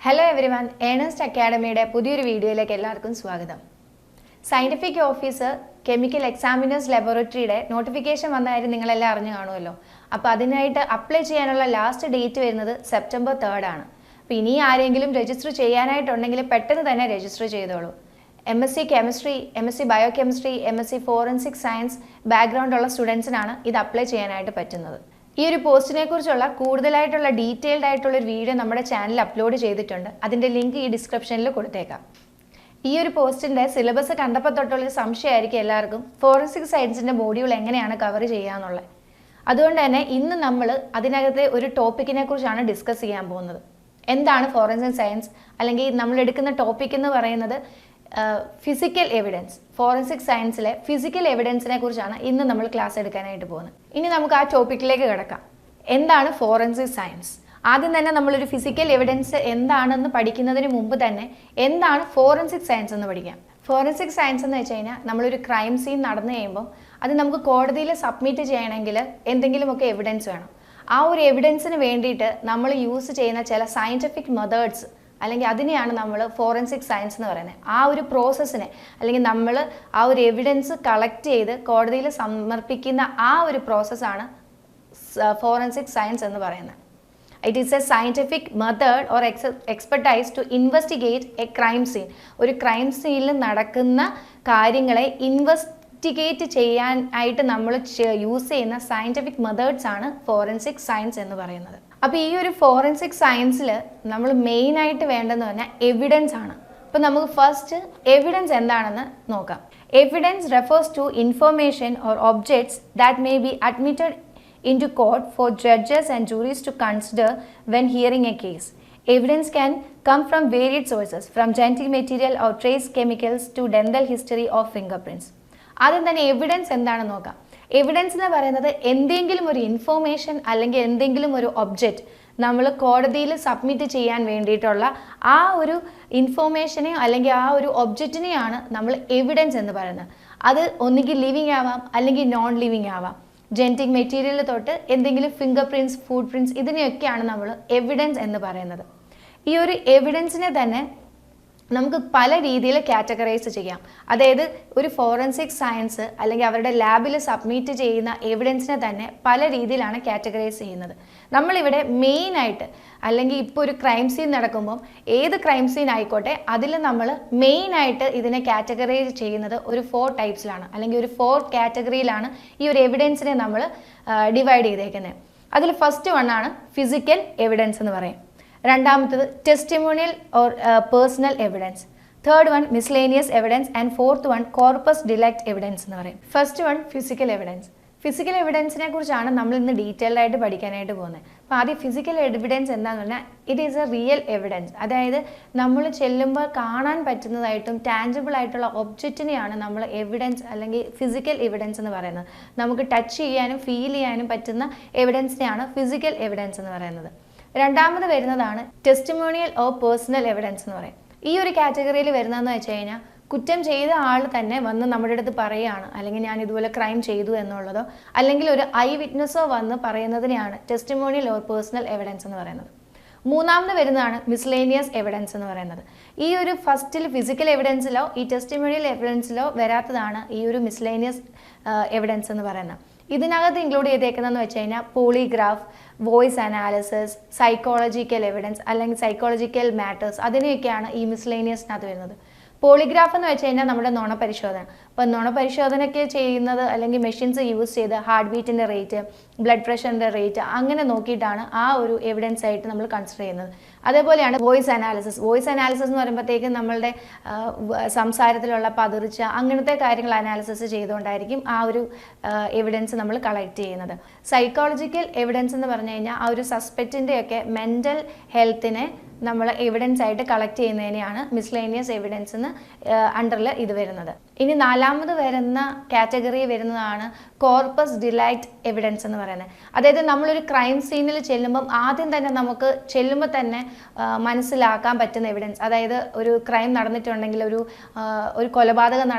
Hello everyone, Ernest അക്കാഡമിയുടെ പുതിയൊരു വീഡിയോയിലേക്ക് എല്ലാവർക്കും സ്വാഗതം. സയൻറ്റിഫിക് ഓഫീസർ കെമിക്കൽ എക്സാമിനേഴ്സ് ലബോറട്ടറിയുടെ നോട്ടിഫിക്കേഷൻ വന്ന കാര്യം നിങ്ങളെല്ലാം അറിഞ്ഞു കാണുമല്ലോ. അപ്പോൾ അതിനായിട്ട് അപ്ലൈ ചെയ്യാനുള്ള ലാസ്റ്റ് ഡേറ്റ് വരുന്നത് സെപ്റ്റംബർ 3 ആണ്. അപ്പോൾ ഇനി ആരെങ്കിലും രജിസ്റ്റർ ചെയ്യാനായിട്ടുണ്ടെങ്കിൽ പെട്ടെന്ന് തന്നെ രജിസ്റ്റർ ചെയ്തോളൂ. MSc chemistry, MSc biochemistry, MSc forensic science background ഉള്ള സ്റ്റുഡൻസിനാണ് ഇത് അപ്ലൈ ചെയ്യാനായിട്ട് പറ്റുന്നത്. ഈ ഒരു പോസ്റ്റിനെ കുറിച്ചുള്ള കൂടുതലായിട്ടുള്ള ഡീറ്റെയിൽഡ് ആയിട്ടുള്ള ഒരു വീഡിയോ നമ്മുടെ ചാനലിൽ അപ്ലോഡ് ചെയ്തിട്ടുണ്ട്. അതിൻ്റെ ലിങ്ക് ഈ ഡിസ്ക്രിപ്ഷനിൽ കൊടുത്തേക്കാം. ഈ ഒരു പോസ്റ്റിൻ്റെ സിലബസ് കണ്ടപ്പോൾ തൊട്ടുള്ളൊരു സംശയമായിരിക്കും എല്ലാവർക്കും, ഫോറൻസിക് സയൻസിൻ്റെ മോഡ്യൂൾ എങ്ങനെയാണ് കവർ ചെയ്യാന്നുള്ളത്. അതുകൊണ്ട് തന്നെ ഇന്ന് നമ്മൾ അതിനകത്തെ ഒരു ടോപ്പിക്കിനെ കുറിച്ചാണ് ഡിസ്കസ് ചെയ്യാൻ പോകുന്നത്. എന്താണ് ഫോറൻസിക് സയൻസ്, അല്ലെങ്കിൽ നമ്മൾ എടുക്കുന്ന ടോപ്പിക് എന്ന് പറയുന്നത് ഫിസിക്കൽ എവിഡൻസ്. ഫോറൻസിക് സയൻസിലെ ഫിസിക്കൽ എവിഡൻസിനെ കുറിച്ചാണ് ഇന്ന് നമ്മൾ ക്ലാസ് എടുക്കാനായിട്ട് പോകുന്നത്. ഇനി നമുക്ക് ആ ടോപ്പിക്കിലേക്ക് കിടക്കാം. എന്താണ് ഫോറൻസിക് സയൻസ്? ആദ്യം തന്നെ നമ്മളൊരു ഫിസിക്കൽ എവിഡൻസ് എന്താണെന്ന് പഠിക്കുന്നതിന് മുമ്പ് തന്നെ എന്താണ് ഫോറൻസിക് സയൻസ് എന്ന് പഠിക്കാം. ഫോറൻസിക് സയൻസ് എന്ന് വെച്ച് കഴിഞ്ഞാൽ നമ്മളൊരു ക്രൈം സീൻ നടന്നു കഴിയുമ്പോൾ അത് നമുക്ക് കോടതിയിൽ സബ്മിറ്റ് ചെയ്യണമെങ്കിൽ എന്തെങ്കിലുമൊക്കെ എവിഡൻസ് വേണം. ആ ഒരു എവിഡൻസിന് വേണ്ടിയിട്ട് നമ്മൾ യൂസ് ചെയ്യുന്ന ചില സയൻറ്റിഫിക് മെത്തേഡ്സ്, അല്ലെങ്കിൽ അതിനെയാണ് നമ്മൾ ഫോറൻസിക് സയൻസ് എന്ന് പറയുന്നത്. ആ ഒരു പ്രോസസ്സിനെ, അല്ലെങ്കിൽ നമ്മൾ ആ ഒരു എവിഡൻസ് കളക്ട് ചെയ്ത് കോടതിയിൽ സമർപ്പിക്കുന്ന ആ ഒരു പ്രോസസ്സാണ് ഫോറൻസിക് സയൻസ് എന്ന് പറയുന്നത്. It is a scientific method or expertise to investigate a crime scene. ഒരു ക്രൈം സീനിൽ നടക്കുന്ന കാര്യങ്ങളെ ഇൻവെസ്റ്റിഗേറ്റ് ചെയ്യാനായിട്ട് നമ്മൾ യൂസ് ചെയ്യുന്ന സയൻറ്റിഫിക് മെത്തേഡ്സ് ആണ് ഫോറൻസിക് സയൻസ് എന്ന് പറയുന്നത്. അപ്പോൾ ഈ ഒരു ഫോറൻസിക് സയൻസിൽ നമ്മൾ മെയിനായിട്ട് വേണ്ടതെന്ന് പറഞ്ഞാൽ എവിഡൻസ് ആണ്. അപ്പോൾ നമുക്ക് ഫസ്റ്റ് എവിഡൻസ് എന്താണെന്ന് നോക്കാം. Evidence refers to information or objects that may be admitted into court for judges and juries to consider when hearing a case. Evidence can come from varied sources, from genetic material or trace chemicals to dental history or fingerprints. ആദ്യം തന്നെ evidence എന്താണെന്ന് നോക്കാം. Evidence എന്ന് പറയുന്നത് എന്തെങ്കിലും ഒരു information അല്ലെങ്കിൽ എന്തെങ്കിലും ഒരു ഒബ്ജക്റ്റ് നമ്മൾ കോടതിയിൽ സബ്മിറ്റ് ചെയ്യാൻ വേണ്ടിയിട്ടുള്ള ആ ഒരു ഇൻഫോർമേഷനെയോ അല്ലെങ്കിൽ ആ ഒരു ഒബ്ജക്റ്റിനെയാണ് നമ്മൾ എവിഡൻസ് എന്ന് പറയുന്നത്. അത് ഒന്നുകിൽ ലിവിങ് ആവാം അല്ലെങ്കിൽ നോൺ ലിവിങ് ആവാം. ജെനറ്റിക് മെറ്റീരിയൽ തൊട്ട് എന്തെങ്കിലും ഫിംഗർ പ്രിൻറ്റ്സ്, ഫുഡ് പ്രിൻറ്റ്സ്, ഇതിനെയൊക്കെയാണ് നമ്മൾ എവിഡൻസ് എന്ന് പറയുന്നത്. ഈ ഒരു എവിഡൻസിനെ തന്നെ നമുക്ക് പല രീതിയിൽ കാറ്റഗറൈസ് ചെയ്യാം. അതായത് ഒരു ഫോറൻസിക് സയൻസ് അല്ലെങ്കിൽ അവരുടെ ലാബിൽ സബ്മിറ്റ് ചെയ്യുന്ന എവിഡൻസിനെ തന്നെ പല രീതിയിലാണ് കാറ്റഗറൈസ് ചെയ്യുന്നത്. നമ്മളിവിടെ മെയിനായിട്ട്, അല്ലെങ്കിൽ ഇപ്പോൾ ഒരു ക്രൈം സീൻ നടക്കുമ്പം ഏത് ക്രൈം സീൻ ആയിക്കോട്ടെ അതിൽ നമ്മൾ മെയിനായിട്ട് ഇതിനെ കാറ്റഗറൈസ് ചെയ്യുന്നത് ഒരു 4 ടൈപ്സിലാണ്, അല്ലെങ്കിൽ ഒരു 4 കാറ്റഗറിയിലാണ് ഈ ഒരു എവിഡൻസിനെ നമ്മൾ ഡിവൈഡ് ചെയ്തേക്കുന്നത്. അതിൽ ഫസ്റ്റ് വണ്ണാണ് ഫിസിക്കൽ എവിഡൻസ് എന്ന് പറയും. രണ്ടാമത്തത് testimonial or personal evidence. Third one miscellaneous evidence and fourth one corpus delicti evidence എന്ന് പറയും. First one physical evidence. Physical എവിഡൻസിനെ കുറിച്ചാണ് നമ്മൾ ഇന്ന് ഡീറ്റെയിൽഡ് ആയിട്ട് പഠിക്കാനായിട്ട് പോകുന്നത്. അപ്പോൾ ആദ്യം ഫിസിക്കൽ എവിഡൻസ് എന്താണെന്ന് പറഞ്ഞാൽ it is A real evidence. അതായത് നമ്മൾ ചെല്ലുമ്പോൾ കാണാൻ പറ്റുന്നതായിട്ടും ടാഞ്ചിബിൾ ആയിട്ടുള്ള ഒബ്ജക്റ്റിനെയാണ് നമ്മൾ എവിഡൻസ് അല്ലെങ്കിൽ ഫിസിക്കൽ എവിഡൻസ് എന്ന് പറയുന്നത്. നമുക്ക് ടച്ച് ചെയ്യാനും ഫീൽ ചെയ്യാനും പറ്റുന്ന എവിഡൻസിനെയാണ് ഫിസിക്കൽ എവിഡൻസ് എന്ന് പറയുന്നത്. രണ്ടാമത് വരുന്നതാണ് ടെസ്റ്റിമോണിയൽ ഓർ പേഴ്സണൽ എവിഡൻസ് എന്ന് പറയും. ഈ ഒരു കാറ്റഗറിയിൽ വരുന്നതെന്ന് വെച്ച് കഴിഞ്ഞാൽ കുറ്റം ചെയ്ത ആൾ തന്നെ വന്ന് നമ്മുടെ അടുത്ത് പറയുകയാണ്, അല്ലെങ്കിൽ ഞാൻ ഇതുപോലെ ക്രൈം ചെയ്തു എന്നുള്ളതോ അല്ലെങ്കിൽ ഒരു ഐ വിറ്റ്നസ്സോ വന്ന് പറയുന്നതിനെയാണ് ടെസ്റ്റിമോണിയൽ ഓർ പേഴ്സണൽ എവിഡൻസ് എന്ന് പറയുന്നത്. മൂന്നാമത് വരുന്നതാണ് മിസ്ലേനിയസ് എവിഡൻസ് എന്ന് പറയുന്നത്. ഈ ഒരു ഫസ്റ്റിൽ ഫിസിക്കൽ എവിഡൻസിലോ ഈ ടെസ്റ്റിമോണിയൽ എവിഡൻസിലോ വരാത്തതാണ് ഈ ഒരു മിസ്ലേനിയസ് എവിഡൻസ് എന്ന് പറയുന്നത്. ഇതിനകത്ത് ഇൻക്ലൂഡ് ചെയ്തേക്കുന്നതെന്ന് വെച്ച് കഴിഞ്ഞാൽ polygraph, voice analysis, psychological evidence അല്ലെങ്കിൽ സൈക്കോളജിക്കൽ മാറ്റേഴ്സ്, അതിനെയൊക്കെയാണ് ഈ മിസ്ലേനിയസിനകത്ത് വരുന്നത്. പോളിഗ്രാഫ് എന്ന് വെച്ച് കഴിഞ്ഞാൽ നമ്മുടെ നുണപരിശോധന. അപ്പോൾ നുണപരിശോധനയ്ക്ക് ചെയ്യുന്നത് അല്ലെങ്കിൽ മെഷീൻസ് യൂസ് ചെയ്ത് ഹാർട്ട് ബീറ്റിൻ്റെ റേറ്റ്, ബ്ലഡ് പ്രഷറിൻ്റെ റേറ്റ് അങ്ങനെ നോക്കിയിട്ടാണ് ആ ഒരു എവിഡൻസ് ആയിട്ട് നമ്മൾ കൺസിഡർ ചെയ്യുന്നത്. അതേപോലെയാണ് വോയിസ് അനാലിസിസ്. വോയിസ് അനാലിസിസ് എന്ന് പറയുമ്പോഴത്തേക്കും നമ്മളുടെ സംസാരത്തിലുള്ള പതിർച്ച അങ്ങനത്തെ കാര്യങ്ങൾ അനാലിസിസ് ചെയ്തുകൊണ്ടായിരിക്കും ആ ഒരു എവിഡൻസ് നമ്മൾ കളക്ട് ചെയ്യുന്നത്. സൈക്കോളജിക്കൽ എവിഡൻസ് എന്ന് പറഞ്ഞു കഴിഞ്ഞാൽ ആ ഒരു സസ്പെക്റ്റിൻ്റെയൊക്കെ മെൻ്റൽ ഹെൽത്തിനെ നമ്മൾ എവിഡൻസ് ആയിട്ട് കളക്ട് ചെയ്യുന്നതിനെയാണ് മിസ്ലേനിയസ് എവിഡൻസ് എന്ന് അണ്ടറിൽ ഇത് വരുന്നത്. ഇനി നാലാമത് വരുന്ന കാറ്റഗറി വരുന്നതാണ് കോർപ്പസ് ഡിലൈറ്റ് എവിഡൻസ് എന്ന് പറയുന്നത്. അതായത് നമ്മളൊരു ക്രൈം സീനിൽ ചെല്ലുമ്പം ആദ്യം തന്നെ നമുക്ക് ചെല്ലുമ്പോൾ തന്നെ മനസ്സിലാക്കാൻ പറ്റുന്ന എവിഡൻസ്. അതായത് ഒരു ക്രൈം നടന്നിട്ടുണ്ടെങ്കിൽ, ഒരു കൊലപാതകം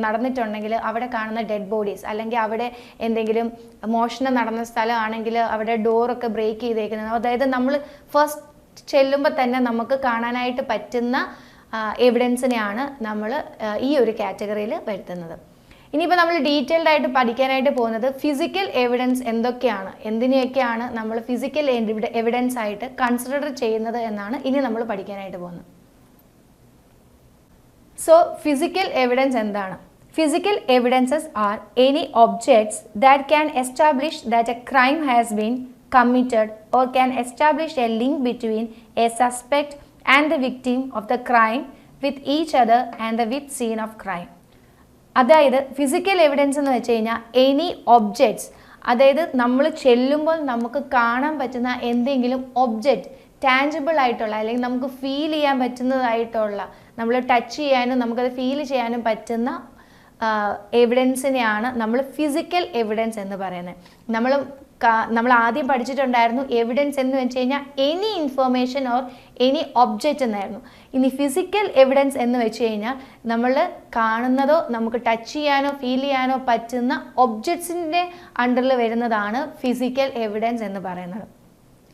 നടന്നിട്ടുണ്ടെങ്കിൽ അവിടെ കാണുന്ന ഡെഡ് ബോഡീസ്, അല്ലെങ്കിൽ അവിടെ എന്തെങ്കിലും മോഷണം നടന്ന സ്ഥലമാണെങ്കിൽ അവിടെ ഡോറൊക്കെ ബ്രേക്ക് ചെയ്തേക്കുന്നത്, അതായത് നമ്മൾ ഫസ്റ്റ് ചെല്ലുമ്പോൾ തന്നെ നമുക്ക് കാണാനായിട്ട് പറ്റുന്ന എവിഡൻസിനെയാണ് നമ്മൾ ഈ ഒരു കാറ്റഗറിയിൽ വരുത്തുന്നത്. ഇനിയിപ്പോൾ നമ്മൾ ഡീറ്റെയിൽഡ് ആയിട്ട് പഠിക്കാനായിട്ട് പോകുന്നത് ഫിസിക്കൽ എവിഡൻസ് എന്തൊക്കെയാണ്, എന്തിനെയൊക്കെയാണ് നമ്മൾ ഫിസിക്കൽ എവിഡൻസ് ആയിട്ട് കൺസിഡർ ചെയ്യുന്നത് എന്നാണ് ഇനി നമ്മൾ പഠിക്കാനായിട്ട് പോകുന്നത്. സോ ഫിസിക്കൽ എവിഡൻസ് എന്താണ്? Physical evidences are any objects that can establish that a crime has been committed or can establish a link between a suspect and the victim of the crime with each other and the with scene of crime. അതായത് physical evidence എന്ന് വെച്ച് കഴിഞ്ഞാൽ any objects, അതായത് നമ്മൾ ചെല്ലുമ്പോൾ നമുക്ക് കാണാൻ പറ്റുന്ന എന്തെങ്കിലും ഒബ്ജക്റ്റ്, ടാഞ്ചിബിൾ ആയിട്ടുള്ള അല്ലെങ്കിൽ നമുക്ക് ഫീൽ ചെയ്യാൻ പറ്റുന്നതായിട്ടുള്ള, നമ്മൾ ടച്ച് ചെയ്യാനും നമുക്കത് ഫീൽ ചെയ്യാനും പറ്റുന്ന എവിഡൻസിനെയാണ് നമ്മൾ ഫിസിക്കൽ എവിഡൻസ് എന്ന് പറയുന്നത്. നമ്മൾ ആദ്യം പഠിച്ചിട്ടുണ്ടായിരുന്നു എവിഡൻസ് എന്ന് വെച്ച് കഴിഞ്ഞാൽ any information or any object എന്നായിരുന്നു. ഇനി ഫിസിക്കൽ എവിഡൻസ് എന്ന് വെച്ച് കഴിഞ്ഞാൽ നമ്മൾ കാണുന്നതോ നമുക്ക് ടച്ച് ചെയ്യാനോ ഫീൽ ചെയ്യാനോ പറ്റുന്ന ഒബ്ജക്ട്സിൻ്റെ അണ്ടറിൽ വരുന്നതാണ് ഫിസിക്കൽ എവിഡൻസ് എന്ന് പറയുന്നത്.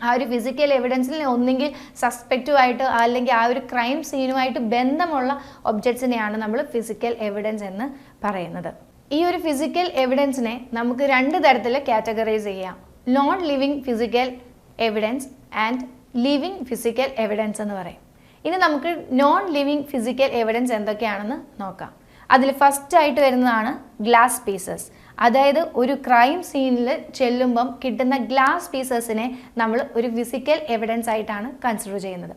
ആ ഒരു ഫിസിക്കൽ എവിഡൻസിൽ ഒന്നെങ്കിൽ സസ്പെക്റ്റുമായിട്ട് അല്ലെങ്കിൽ ആ ഒരു ക്രൈം സീനുമായിട്ട് ബന്ധമുള്ള ഒബ്ജക്ട്സിനെയാണ് നമ്മൾ ഫിസിക്കൽ എവിഡൻസ് എന്ന് പറയുന്നത്. ഈ ഒരു ഫിസിക്കൽ എവിഡൻസിനെ നമുക്ക് രണ്ട് തരത്തിൽ കാറ്റഗറൈസ് ചെയ്യാം. Non living physical evidence and living physical evidence എന്ന് പറയും. ഇനി നമുക്ക് നോൺ ലിവിങ് ഫിസിക്കൽ എവിഡൻസ് എന്തൊക്കെയാണെന്ന് നോക്കാം. അതിൽ ഫസ്റ്റ് ആയിട്ട് വരുന്നതാണ് ഗ്ലാസ് പീസസ്. അതായത് ഒരു ക്രൈം സീനിൽ ചെല്ലുമ്പം കിട്ടുന്ന ഗ്ലാസ് പീസസിനെ നമ്മൾ ഒരു ഫിസിക്കൽ എവിഡൻസ് ആയിട്ടാണ് കൺസിഡർ ചെയ്യുന്നത്.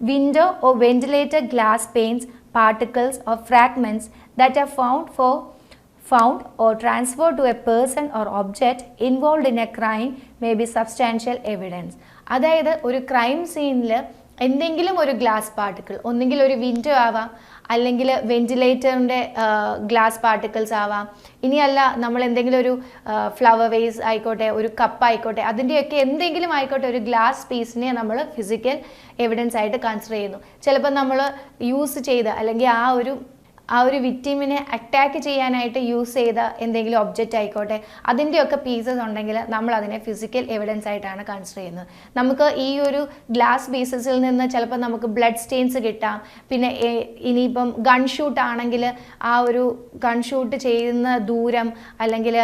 Window or ventilated glass panes, particles or fragments that are found or transferred to a person or object involved in a crime may be substantial evidence. അതായത് ഒരു ക്രൈം സീനിൽ എന്തെങ്കിലും ഒരു ഗ്ലാസ് പാർട്ടിക്കിൾ, ഒന്നെങ്കിൽ ഒരു window ആവാം, അല്ലെങ്കിൽ വെന്റിലേറ്ററിൻ്റെ ഗ്ലാസ് പാർട്ടിക്കിൾസ് ആവാം, ഇനിയല്ല നമ്മൾ എന്തെങ്കിലും ഒരു ഫ്ലവർ വേസ് ആയിക്കോട്ടെ, ഒരു കപ്പ് ആയിക്കോട്ടെ, അതിൻ്റെയൊക്കെ എന്തെങ്കിലും ആയിക്കോട്ടെ ഒരു ഗ്ലാസ് പീസിനെ നമ്മൾ ഫിസിക്കൽ എവിഡൻസ് ആയിട്ട് കൺസിഡർ ചെയ്യുന്നു. ചിലപ്പോൾ നമ്മൾ യൂസ് ചെയ്ത അല്ലെങ്കിൽ ആ ഒരു വിക്ടിമിനെ അറ്റാക്ക് ചെയ്യാനായിട്ട് യൂസ് ചെയ്ത എന്തെങ്കിലും ഒബ്ജക്റ്റ് ആയിക്കോട്ടെ, അതിൻ്റെയൊക്കെ പീസസ് ഉണ്ടെങ്കിൽ നമ്മൾ അതിനെ ഫിസിക്കൽ എവിഡൻസ് ആയിട്ടാണ് കൺസിഡർ ചെയ്യുന്നത്. നമുക്ക് ഈ ഒരു ഗ്ലാസ് പീസസിൽ നിന്ന് ചിലപ്പോൾ നമുക്ക് ബ്ലഡ് സ്റ്റെയിൻസ് കിട്ടാം. പിന്നെ ഇനിയിപ്പം ഗൺ ഷൂട്ട് ആണെങ്കിൽ ആ ഒരു ഗൺ ഷൂട്ട് ചെയ്യുന്ന ദൂരം അല്ലെങ്കിൽ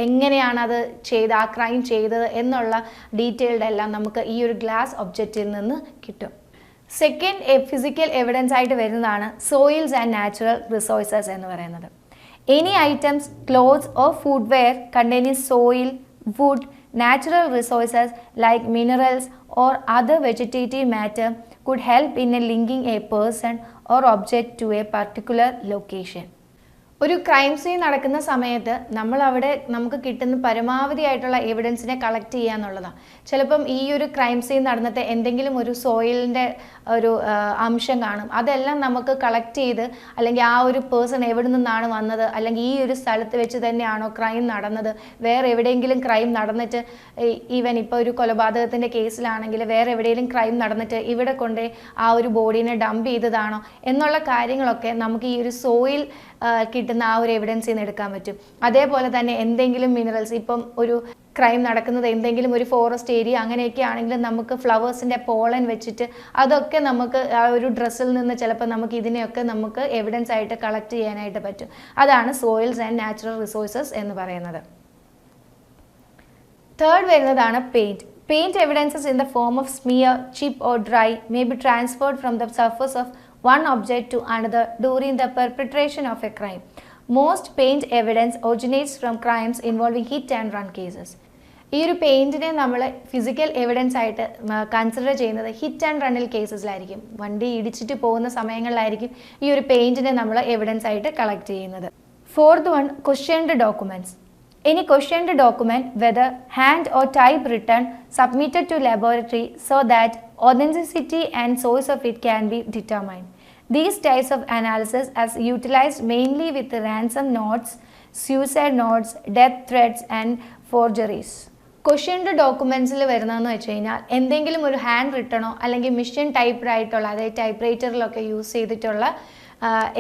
എങ്ങനെയാണ് അത് ആ ക്രൈം ചെയ്തത് എന്നുള്ള ഡീറ്റെയിൽഡ് എല്ലാം നമുക്ക് ഈ ഒരു ഗ്ലാസ് ഒബ്ജക്റ്റിൽ നിന്ന് കിട്ടും. സെക്കൻഡ് ഫിസിക്കൽ എവിഡൻസ് ആയിട്ട് വരുന്നതാണ് സോയിൽസ് ആൻഡ് നാച്ചുറൽ റിസോഴ്സസ് എന്ന് പറയുന്നത്. Any items, clothes or footwear containing soil, wood, natural resources like minerals or other vegetative matter could help in linking a person or object to a particular location. ഒരു crime scene നടക്കുന്ന സമയത്ത് നമ്മൾ അവിടെ നമുക്ക് കിട്ടുന്ന പരമാവധി ആയിട്ടുള്ള എവിഡൻസിനെ കളക്ട് ചെയ്യുക എന്നുള്ളതാണ്. ചിലപ്പം ഈ ഒരു ക്രൈം സീൻ നടന്നിട്ട് എന്തെങ്കിലും ഒരു സോയിലിൻ്റെ ഒരു അംശം കാണും. അതെല്ലാം നമുക്ക് കളക്ട് ചെയ്ത് അല്ലെങ്കിൽ ആ ഒരു പേഴ്സൺ എവിടെ നിന്നാണ് വന്നത്, അല്ലെങ്കിൽ ഈ ഒരു സ്ഥലത്ത് വെച്ച് തന്നെയാണോ ക്രൈം നടന്നത്, വേറെ എവിടെയെങ്കിലും ക്രൈം നടന്നിട്ട് ഈവൻ ഇപ്പോൾ ഒരു കൊലപാതകത്തിൻ്റെ കേസിലാണെങ്കിൽ വേറെ എവിടെയെങ്കിലും ക്രൈം നടന്നിട്ട് ഇവിടെ കൊണ്ട് ആ ഒരു ബോഡീനെ ഡംപ് ചെയ്തതാണോ എന്നുള്ള കാര്യങ്ങളൊക്കെ നമുക്ക് ഈ ഒരു സോയിൽ കിട്ടുന്ന ആ ഒരു എവിഡൻസിൽ നിന്ന് എടുക്കാൻ പറ്റും. അതേപോലെ തന്നെ എന്തെങ്കിലും മിനറൽസ്, ഇപ്പം ഒരു ക്രൈം നടക്കുന്നത് എന്തെങ്കിലും ഒരു ഫോറസ്റ്റ് ഏരിയ അങ്ങനെയൊക്കെ ആണെങ്കിൽ നമുക്ക് ഫ്ലവേഴ്സിൻ്റെ പോളൻ വെച്ചിട്ട് അതൊക്കെ നമുക്ക് ആ ഒരു ഡ്രസ്സിൽ നിന്ന് ചിലപ്പോൾ നമുക്ക് ഇതിനെയൊക്കെ നമുക്ക് എവിഡൻസ് ആയിട്ട് കളക്ട് ചെയ്യാനായിട്ട് പറ്റും. അതാണ് സോയിൽസ് ആൻഡ് നാച്ചുറൽ റിസോഴ്സസ് എന്ന് പറയുന്നത്. തേർഡ് വരുന്നതാണ് paint. Paint evidences in the form of smear, chip or dry may be transferred from the surface of one object to another during the perpetration of a crime. Most paint evidence originates from crimes involving hit and run cases. ഈ ഒരു പെയിൻറ്റിനെ നമ്മൾ physical evidence ആയിട്ട് consider ചെയ്യുന്നത് hit and റണ്ണിൽ കേസസിലായിരിക്കും. വണ്ടി ഇടിച്ചിട്ട് പോകുന്ന സമയങ്ങളിലായിരിക്കും ഈ ഒരു പെയിൻറ്റിനെ നമ്മൾ എവിഡൻസ് ആയിട്ട് കളക്ട് ചെയ്യുന്നത്. Fourth one, questioned documents. Any questioned document, whether hand or typewritten, submitted to laboratory so that authenticity and source of it can be determined. These types of analysis are utilized mainly with ransom notes, suicide notes, death threats and forgeries. Questioned ഡോക്യുമെൻറ്റ്സിൽ വരുന്നതെന്ന് വെച്ച് കഴിഞ്ഞാൽ എന്തെങ്കിലും ഒരു hand റിട്ടണോ അല്ലെങ്കിൽ mission type ആയിട്ടുള്ള, അതായത് type റൈറ്ററിലൊക്കെ use ചെയ്തിട്ടുള്ള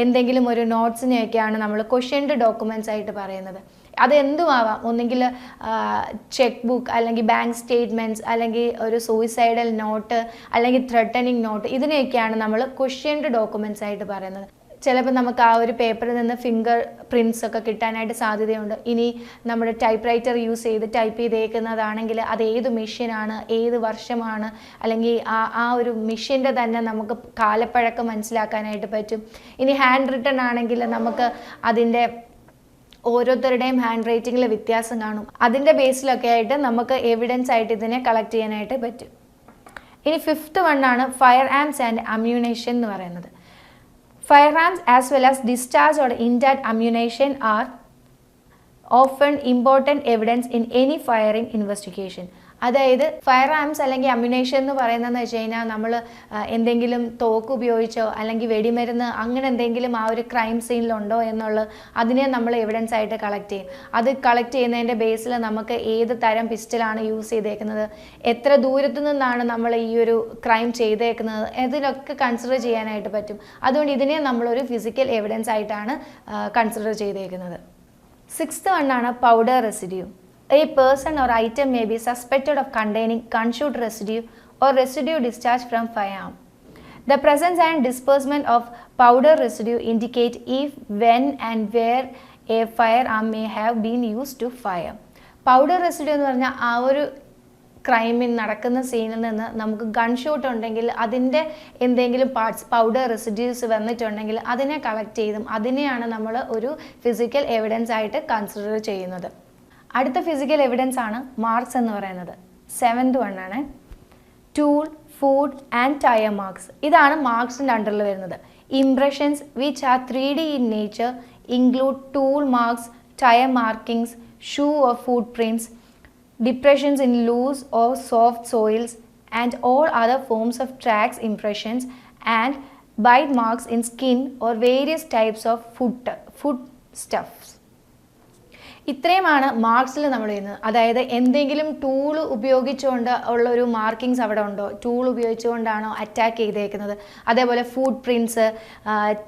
എന്തെങ്കിലും ഒരു നോട്ട്സിനെയൊക്കെയാണ് നമ്മൾ ക്വസ്റ്റ്യൻഡ് ഡോക്യുമെൻറ്റ്സ് ആയിട്ട് പറയുന്നത്. അതെന്തുമാവാം, ഒന്നെങ്കിൽ ചെക്ക് ബുക്ക്, അല്ലെങ്കിൽ ബാങ്ക് സ്റ്റേറ്റ്മെൻറ്റ്സ്, അല്ലെങ്കിൽ ഒരു സൂയിസൈഡൽ നോട്ട്, അല്ലെങ്കിൽ ത്രെട്ടനിങ് നോട്ട്, ഇതിനെയൊക്കെയാണ് നമ്മൾ ക്വസ്റ്റ്യൻഡ് ഡോക്യുമെൻറ്റ്സ് ആയിട്ട് പറയുന്നത്. ചിലപ്പോൾ നമുക്ക് ആ ഒരു പേപ്പറിൽ നിന്ന് ഫിംഗർ പ്രിൻറ്റ്സ് ഒക്കെ കിട്ടാനായിട്ട് സാധ്യതയുണ്ട്. ഇനി നമ്മുടെ ടൈപ്പ് റൈറ്റർ യൂസ് ചെയ്ത് ടൈപ്പ് ചെയ്തേക്കുന്നതാണെങ്കിൽ അത് ഏത് മെഷീനാണ്, ഏത് വർഷമാണ്, അല്ലെങ്കിൽ ആ ഒരു മെഷീൻ്റെ തന്നെ നമുക്ക് കാലപ്പഴക്കം മനസ്സിലാക്കാനായിട്ട് പറ്റും. ഇനി ഹാൻഡ് റിട്ടൺ ആണെങ്കിൽ നമുക്ക് അതിൻ്റെ ഓരോരുത്തരുടെയും ഹാൻഡ് റൈറ്റിങ്ങിൽ വ്യത്യാസം കാണും. അതിൻ്റെ ബേസിലൊക്കെ ആയിട്ട് നമുക്ക് എവിഡൻസ് ആയിട്ട് ഇതിനെ കളക്ട് ചെയ്യാനായിട്ട് പറ്റും. ഇനി 5th വണ്ണാണ് ഫയർ ആംസ് ആൻഡ് അമ്യൂണേഷൻ എന്ന് പറയുന്നത്. Firearms as well as discharge or intact ammunition are often important evidence in any firing investigation. അതായത് ഫയർ ആംസ് അല്ലെങ്കിൽ അമ്യുനേഷൻ എന്ന് പറയുന്നതെന്ന് വെച്ച് കഴിഞ്ഞാൽ നമ്മൾ എന്തെങ്കിലും തോക്ക് ഉപയോഗിച്ചോ അല്ലെങ്കിൽ വെടിമരുന്ന് അങ്ങനെ എന്തെങ്കിലും ആ ഒരു ക്രൈം സീനിലുണ്ടോ എന്നുള്ളത് അതിനെ നമ്മൾ എവിഡൻസ് ആയിട്ട് കളക്ട് ചെയ്യും. അത് കളക്ട് ചെയ്യുന്നതിൻ്റെ ബേസിൽ നമുക്ക് ഏത് തരം പിസ്റ്റലാണ് യൂസ് ചെയ്തേക്കുന്നത്, എത്ര ദൂരത്തു നിന്നാണ് നമ്മൾ ഈ ഒരു ക്രൈം ചെയ്തേക്കുന്നത്, ഇതിലൊക്കെ കൺസിഡർ ചെയ്യാനായിട്ട് പറ്റും. അതുകൊണ്ട് ഇതിനെ നമ്മളൊരു ഫിസിക്കൽ എവിഡൻസ് ആയിട്ടാണ് കൺസിഡർ ചെയ്തേക്കുന്നത്. 6th വണ്ണാണ് powder residue. A person or item may be suspected of containing gunshot residue or residue discharged from firearm. The presence and disbursement of powder residue indicate if, when and where a firearm may have been used to fire. Powder residue എന്ന് പറഞ്ഞാൽ ആ ഒരു ക്രൈമിൽ നടക്കുന്ന സീനിൽ നിന്ന് നമുക്ക് gunshot ഉണ്ടെങ്കിൽ അതിൻ്റെ എന്തെങ്കിലും പാർട്സ് പൗഡർ റെസിഡ്യൂസ് വന്നിട്ടുണ്ടെങ്കിൽ അതിനെ കളക്ട് ചെയ്തും അതിനെയാണ് നമ്മൾ ഒരു ഫിസിക്കൽ എവിഡൻസ് ആയിട്ട് കൺസിഡർ ചെയ്യുന്നത്. അടുത്ത ഫിസിക്കൽ എവിഡൻസ് ആണ് മാർക്സ് എന്ന് പറയുന്നത്. 7th വണ്ണാണ് tool, foot and tyre marks. ഇതാണ് മാർക്സിൻ്റെ അണ്ടറിൽ വരുന്നത്. Impressions which are 3D in nature include tool marks, tyre markings, shoe or foot prints, depressions in loose or soft soils, and all other forms of tracks, impressions, and bite marks in skin or various types of food stuffs. ഇത്രയുമാണ് മാർക്സിൽ നമ്മൾ ചെയ്യുന്നത്. അതായത് എന്തെങ്കിലും tool ഉപയോഗിച്ചുകൊണ്ട് ഉള്ളൊരു markings അവിടെ ഉണ്ടോ, tool ഉപയോഗിച്ചുകൊണ്ടാണോ attack ചെയ്തേക്കുന്നത്, അതേപോലെ ഫുഡ് പ്രിൻറ്റ്സ്,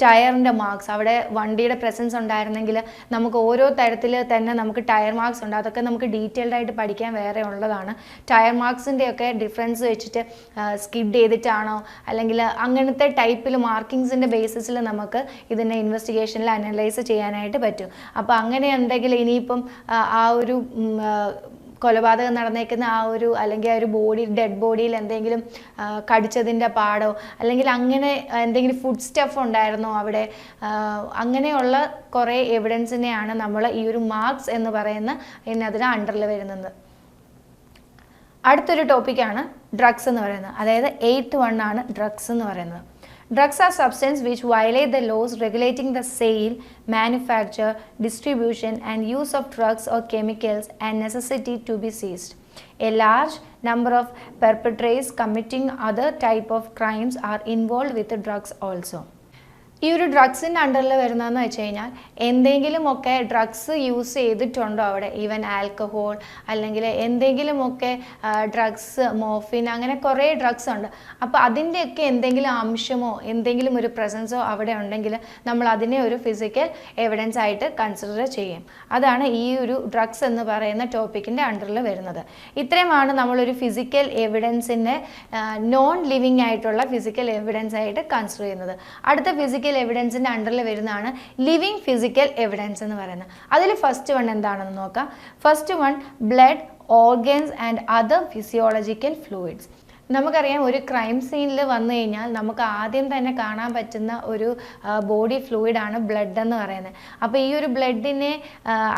ടയറിൻ്റെ മാർക്സ്, അവിടെ വണ്ടിയുടെ പ്രസൻസ് ഉണ്ടായിരുന്നെങ്കിൽ നമുക്ക് ഓരോ തരത്തിൽ തന്നെ നമുക്ക് ടയർ മാർക്സ് ഉണ്ട്. അതൊക്കെ നമുക്ക് ഡീറ്റെയിൽഡ് ആയിട്ട് പഠിക്കാൻ വേറെ ഉള്ളതാണ്. ടയർ മാർക്സിൻ്റെയൊക്കെ ഡിഫറൻസ് വെച്ചിട്ട് സ്കിഡ് ചെയ്തിട്ടാണോ അല്ലെങ്കിൽ അങ്ങനത്തെ ടൈപ്പിൽ മാർക്കിങ്സിൻ്റെ ബേസിസിൽ നമുക്ക് ഇതിനെ ഇൻവെസ്റ്റിഗേഷനിൽ അനലൈസ് ചെയ്യാനായിട്ട് പറ്റും. അപ്പോൾ അങ്ങനെ ഉണ്ടെങ്കിൽ ഇനി ഇപ്പം ആ ഒരു കൊലപാതകം നടന്നേക്കുന്ന ആ ഒരു അല്ലെങ്കിൽ ആ ഒരു ഡെഡ് ബോഡിയിൽ എന്തെങ്കിലും കടിച്ചതിൻ്റെ പാടോ അല്ലെങ്കിൽ അങ്ങനെ എന്തെങ്കിലും ഫുഡ് സ്റ്റഫ് ഉണ്ടായിരുന്നോ അവിടെ, അങ്ങനെയുള്ള കുറേ എവിഡൻസിനെയാണ് നമ്മൾ ഈ ഒരു മാർക്സ് എന്ന് പറയുന്ന അതിന് അണ്ടറിൽ വരുന്നത്. അടുത്തൊരു ടോപ്പിക്കാണ് ഡ്രഗ്സ് എന്ന് പറയുന്നത്. അതായത് 8th വണ്ണാണ് ഡ്രഗ്സ് എന്ന് പറയുന്നത്. Drugs are substances which violate the laws regulating the sale, manufacture, distribution and use of drugs or chemicals and necessity to be seized. A large number of perpetrators committing other type of crimes are involved with the drugs also. ഈ ഒരു ഡ്രഗ്സിൻ്റെ അണ്ടറിൽ വരുന്നതെന്ന് വെച്ച് കഴിഞ്ഞാൽ എന്തെങ്കിലുമൊക്കെ drugs use ചെയ്തിട്ടുണ്ടോ അവിടെ, even alcohol അല്ലെങ്കിൽ എന്തെങ്കിലുമൊക്കെ ഡ്രഗ്സ്, മോർഫിൻ, അങ്ങനെ കുറേ ഡ്രഗ്സ് ഉണ്ട്. അപ്പോൾ അതിൻ്റെയൊക്കെ എന്തെങ്കിലും അംശമോ എന്തെങ്കിലും ഒരു പ്രസൻസോ അവിടെ ഉണ്ടെങ്കിൽ നമ്മൾ അതിനെ ഒരു ഫിസിക്കൽ എവിഡൻസ് ആയിട്ട് കൺസിഡർ ചെയ്യും. അതാണ് ഈ ഒരു ഡ്രഗ്സ് എന്ന് പറയുന്ന ടോപ്പിക്കിൻ്റെ അണ്ടറിൽ വരുന്നത്. ഇത്രയുമാണ് നമ്മളൊരു ഫിസിക്കൽ എവിഡൻസിൻ്റെ നോൺ ലിവിങ് ആയിട്ടുള്ള ഫിസിക്കൽ എവിഡൻസ് ആയിട്ട് കൺസിഡർ ചെയ്യുന്നത്. അടുത്ത ഫിസിക്കൽ എവിഡൻസിൻ്റെ അണ്ടറിൽ വരുന്നതാണ് ലിവിങ് ഫിസിക്കൽ എവിഡൻസ് എന്ന് പറയുന്നത്. അതിൽ ഫസ്റ്റ് വൺ എന്താണെന്ന് നോക്കാം. First one blood, organs and other physiological fluids. നമുക്കറിയാം ഒരു ക്രൈം സീനിൽ വന്നു കഴിഞ്ഞാൽ നമുക്ക് ആദ്യം തന്നെ കാണാൻ പറ്റുന്ന ഒരു ബോഡി ഫ്ലൂയിഡാണ് ബ്ലഡ് എന്ന് പറയുന്നത്. അപ്പോൾ ഈ ഒരു ബ്ലഡിനെ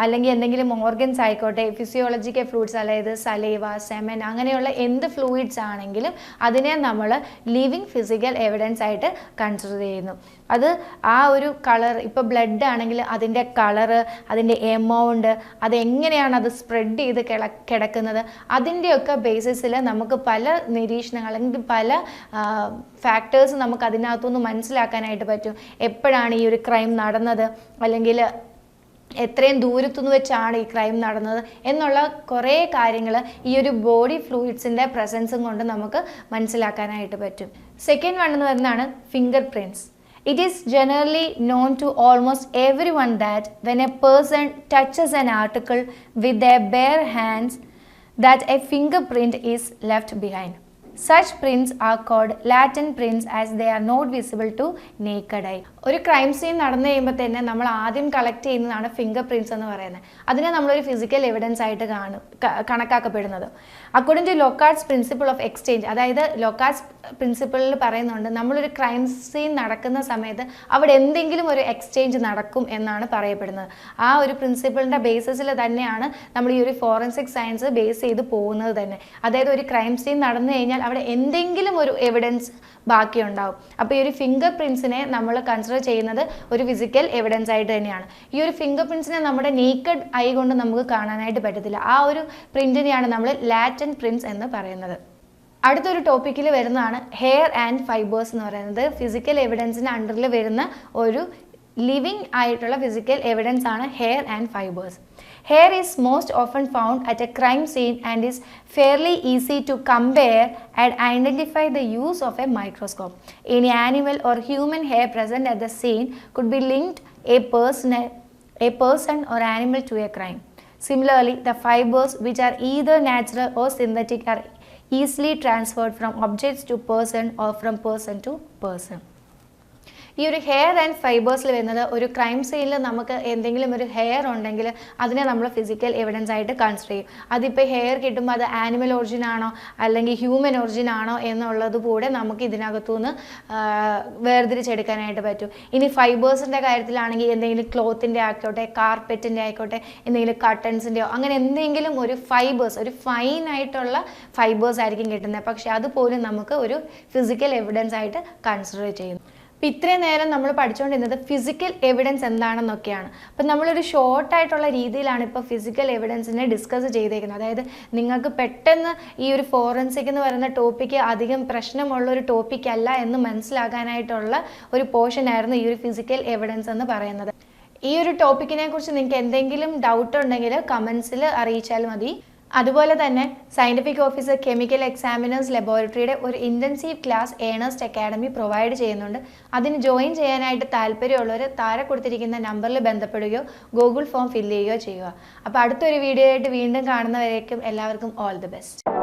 അല്ലെങ്കിൽ എന്തെങ്കിലും ഓർഗൻസ് ആയിക്കോട്ടെ, ഫിസിയോളജിക്കൽ ഫ്ലൂയിഡ്സ്, അതായത് സലൈവ, സെമൻ, അങ്ങനെയുള്ള എന്ത് ഫ്ലൂയിഡ്സ് ആണെങ്കിലും അതിനെ നമ്മൾ ലിവിങ് ഫിസിക്കൽ എവിഡൻസ് ആയിട്ട് കൺസിഡർ ചെയ്യുന്നു. അത് ആ ഒരു കളർ, ഇപ്പോൾ ബ്ലഡ് ആണെങ്കിൽ അതിൻ്റെ കളറ്, അതിൻ്റെ എമൗണ്ട്, അതെങ്ങനെയാണ് അത് സ്പ്രെഡ് ചെയ്ത് കിടക്കുന്നത്, അതിൻ്റെയൊക്കെ ബേസിസിൽ നമുക്ക് പല നിരീക്ഷണങ്ങൾ അല്ലെങ്കിൽ പല ഫാക്ടേഴ്സ് നമുക്ക് അതിനകത്തുനിന്ന് മനസ്സിലാക്കാനായിട്ട് പറ്റും. എപ്പോഴാണ് ഈ ഒരു ക്രൈം നടന്നത്, അല്ലെങ്കിൽ എത്രയും ദൂരത്തുനിന്ന് വെച്ചാണ് ഈ ക്രൈം നടന്നത് എന്നുള്ള കുറേ കാര്യങ്ങൾ ഈ ഒരു ബോഡി ഫ്ലൂയിഡ്സിൻ്റെ പ്രസൻസും കൊണ്ട് നമുക്ക് മനസ്സിലാക്കാനായിട്ട് പറ്റും. സെക്കൻഡ് വൺ എന്ന് പറയുന്നതാണ് finger prints. It is generally known to almost everyone that when a person touches an article with their bare hands, that a fingerprint is left behind. Such prints are called latent prints as they are not visible to naked eye. ഒരു crime scene നടന്നു കഴിയുമ്പോൾ തന്നെ നമ്മൾ ആദ്യം collect ചെയ്യുന്നതാണ് finger prints എന്ന് പറയുന്നത്. അതിനെ നമ്മളൊരു ഫിസിക്കൽ എവിഡൻസ് ആയിട്ട് കണക്കാക്കപ്പെടുന്നത്. According to Locard's principle of exchange, അതായത് ലൊക്കാർട്സ് പ്രിൻസിപ്പിളിൽ പറയുന്നുണ്ട് നമ്മളൊരു ക്രൈം സീൻ നടക്കുന്ന സമയത്ത് അവിടെ എന്തെങ്കിലും ഒരു എക്സ്ചേഞ്ച് നടക്കും എന്നാണ് പറയപ്പെടുന്നത്. ആ ഒരു പ്രിൻസിപ്പിളിൻ്റെ ബേസിസിൽ തന്നെയാണ് നമ്മൾ ഈ ഒരു ഫോറൻസിക് സയൻസ് ബേസ് ചെയ്ത് പോകുന്നത് തന്നെ. അതായത് ഒരു ക്രൈം സീൻ നടന്നു കഴിഞ്ഞാൽ അവിടെ എന്തെങ്കിലും ഒരു എവിഡൻസ് ബാക്കിയുണ്ടാവും. അപ്പോൾ ഈ ഒരു ഫിംഗർ പ്രിൻസിനെ നമ്മൾ കൺസിഡർ ചെയ്യുന്നത് ഒരു ഫിസിക്കൽ എവിഡൻസ് ആയിട്ട് തന്നെയാണ്. ഈ ഒരു ഫിംഗർ പ്രിൻസിനെ നമ്മുടെ നേക്കഡ് ഐ കൊണ്ട് നമുക്ക് കാണാനായിട്ട് പറ്റത്തില്ല. ആ ഒരു പ്രിന്റിനെയാണ് നമ്മൾ ലാറ്റന്റ് പ്രിന്റ്സ് എന്ന് പറയുന്നത്. അടുത്തൊരു ടോപ്പിക്കിൽ വരുന്നതാണ് ഹെയർ ആൻഡ് ഫൈബേഴ്സ് എന്ന് പറയുന്നത്. ഫിസിക്കൽ എവിഡൻസിന് അണ്ടറിൽ വരുന്ന ഒരു ലിവിങ് ആയിട്ടുള്ള ഫിസിക്കൽ എവിഡൻസ് ആണ് hair and fibres. Hair is most often found at a crime scene and is fairly easy to compare and identify the use of a microscope. Any animal or human hair present at the scene could be linked a person or animal to a crime. Similarly, the fibers, which are either natural or synthetic, are easily transferred from objects to person or from person to person. ഈ ഒരു hair and ഫൈബേഴ്സിൽ വരുന്നത് ഒരു crime സീനിൽ നമുക്ക് എന്തെങ്കിലും ഒരു hair ഉണ്ടെങ്കിൽ അതിനെ നമ്മൾ ഫിസിക്കൽ എവിഡൻസ് ആയിട്ട് കൺസിഡർ ചെയ്യും. അതിപ്പോൾ ഹെയർ കിട്ടുമ്പോൾ അത് ആനിമൽ ഒറിജിൻ ആണോ അല്ലെങ്കിൽ ഹ്യൂമൻ ഒറിജിൻ ആണോ എന്നുള്ളത് കൂടെ നമുക്ക് ഇതിനകത്തുനിന്ന് വേർതിരിച്ചെടുക്കാനായിട്ട് പറ്റും. ഇനി ഫൈബേഴ്സിൻ്റെ കാര്യത്തിലാണെങ്കിൽ എന്തെങ്കിലും ക്ലോത്തിൻ്റെ ആയിക്കോട്ടെ, കാർപ്പറ്റിൻ്റെ ആയിക്കോട്ടെ, എന്തെങ്കിലും കട്ടൻസിൻ്റെയോ അങ്ങനെ എന്തെങ്കിലും ഒരു ഫൈബേഴ്സ്, ഒരു ഫൈൻ ആയിട്ടുള്ള ഫൈബേഴ്സ് ആയിരിക്കും കിട്ടുന്നത്. പക്ഷേ അതുപോലും നമുക്ക് ഒരു ഫിസിക്കൽ എവിഡൻസ് ആയിട്ട് കൺസിഡർ ചെയ്യുന്നു. അപ്പോൾ ഇത്രയും നേരം നമ്മൾ പഠിച്ചുകൊണ്ടിരുന്നത് ഫിസിക്കൽ എവിഡൻസ് എന്താണെന്നൊക്കെയാണ്. അപ്പം നമ്മളൊരു ഷോർട്ടായിട്ടുള്ള രീതിയിലാണ് ഇപ്പോൾ ഫിസിക്കൽ എവിഡൻസിനെ ഡിസ്കസ് ചെയ്തേക്കുന്നത്. അതായത് നിങ്ങൾക്ക് പെട്ടെന്ന് ഈ ഒരു ഫോറൻസിക് എന്ന് പറയുന്ന ടോപ്പിക്ക് അധികം പ്രശ്നമുള്ളൊരു ടോപ്പിക്കല്ല എന്ന് മനസ്സിലാക്കാനായിട്ടുള്ള ഒരു പോർഷൻ ആയിരുന്നു ഈ ഒരു ഫിസിക്കൽ എവിഡൻസ് എന്ന് പറയുന്നത്. ഈ ഒരു ടോപ്പിക്കിനെ കുറിച്ച് നിങ്ങൾക്ക് എന്തെങ്കിലും ഡൗട്ട് ഉണ്ടെങ്കിൽ കമൻസിൽ അറിയിച്ചാൽ മതി. അതുപോലെ തന്നെ സയൻറ്റിഫിക് ഓഫീസർ കെമിക്കൽ എക്സാമിനേഴ്സ് ലബോറട്ടറിയുടെ ഒരു intensive class Ernest Academy provide ചെയ്യുന്നുണ്ട്. അതിന് ജോയിൻ ചെയ്യാനായിട്ട് താല്പര്യമുള്ളവർ താഴെ കൊടുത്തിരിക്കുന്ന നമ്പറിൽ ബന്ധപ്പെടുകയോ ഗൂഗിൾ ഫോം ഫില്ല് ചെയ്യുകയോ ചെയ്യുക. അപ്പോൾ അടുത്തൊരു വീഡിയോ ആയിട്ട് വീണ്ടും കാണുന്നവരേക്കും എല്ലാവർക്കും ഓൾ ദി ബെസ്റ്റ്.